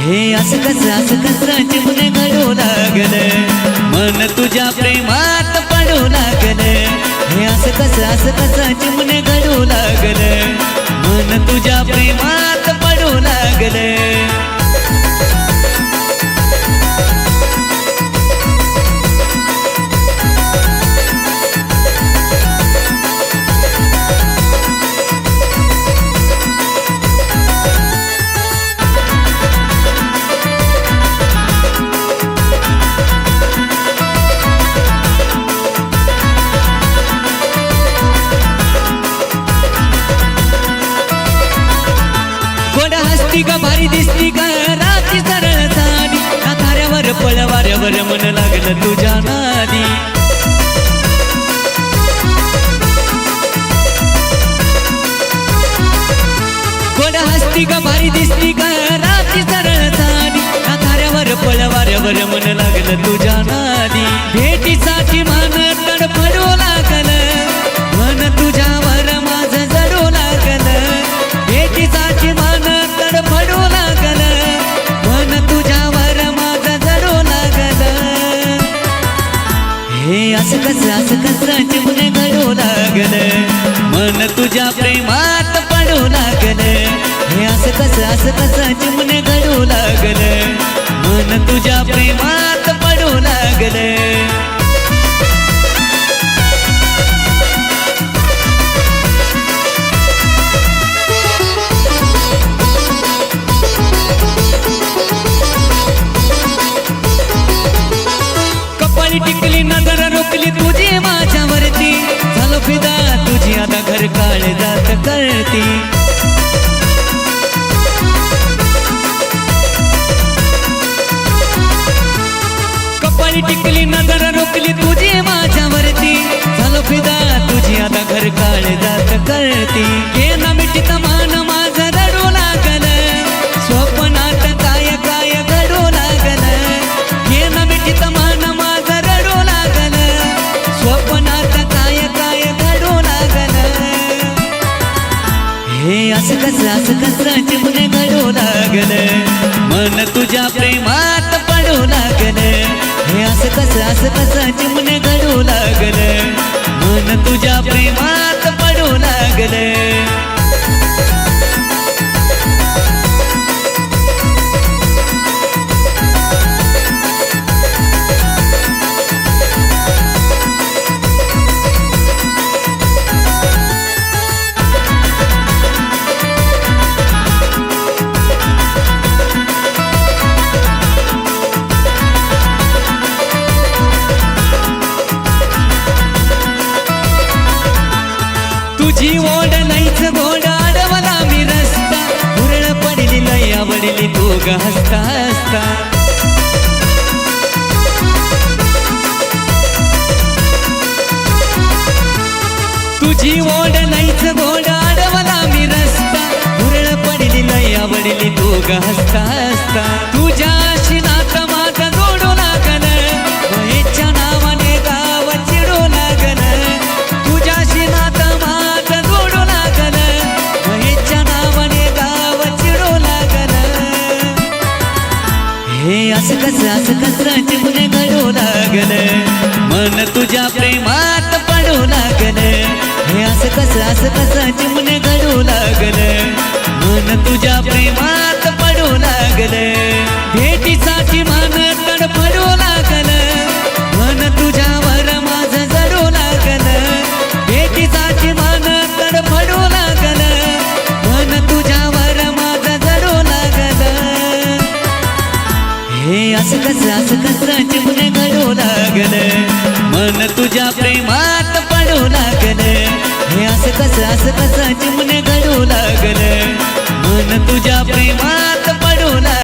हे असं कसं चिमणे घडू लागल, मन तुझ्या प्रेमात पडू लागल. हे असं कसं चिमणे घडू लागल, मन तुझ्या प्रेमात पडू लागल. हसती का भारी दिसती का राती सरळ साडी, थाऱ्यावर पळवाऱ्यावर मन लागलं तुझ्या नादी. गोड हसती का भारी दिसती का राती सरळ साडी, थाऱ्यावर पळवाऱ्यावर मन लागलं तुझ्या नादी. भेटीसाठी मन तडफडू लागल, मन तुझ्यावर माझं जडू लागल. भेटीसाठी मन पडू लागल, मन तुझ्यावर माझं जडू लागल. हे असं कसं चिमणे घडू लागल, मन तुझ्या प्रेमात पडू लागल. हे असं कसं चिमणे घडू लागल, मन तुझ्या प्रेमात पडू लागल. टिकली नजर रोखली तुझी माझ्यावरती, झालो फिदा तुझी आता घर काळजात कळती. कपाळी टिकली नजर रोखली तुझी माझ्यावरती, झालो फिदा तुझी आता घर काळजात कळती. ये ना मिठीत मान माझं रडू लागल, स्वप्नात काय काय घडू लागल. ये ना मिठीत मान स्वप्नात काय काय घडू लागल. हे असं कसं चिमणे घडू लागल, मन तुझ्या प्रेमात पडू लागल. हे असं कसं चिमणे घडू लागल, मन तुझ्या प्रेमात पडू लागल. तुझी ओढ नाहीच गोड अडवला मी रस्ता, हुरळ पडली लय आवडली तू ग हसता हसता. तुझी ओढ नाहीच गोड अडवला मी रस्ता, हुरळ पडली लय आवडली तू ग हसता हसता. तुझ्याशी नातं माझं जोडू लागल, वहेच्या नावाने गाव चिडू लागल. तुझ्याशी नातं हे असं कसं चिमणे घडू लागल, मन तुझ्या प्रेमात पडू लागल. हे असं कसं चिमणे घडू लागल, मन तुझ्या प्रेमात पडू लागल. भेटीसाठी मन तडफडू लागल, मन तुझ्यावर माझं जडू लागल. भेटीसाठी मन तडफडू लागल, मन तुझ्यावर माझं जडू लागल. हे असं कसं चिमणे घडू लागल, मन तुझ्या प्रेमात पडू लागल. हे असं कसं चिमणे घडू लागल, मन तुझ्या प्रेमात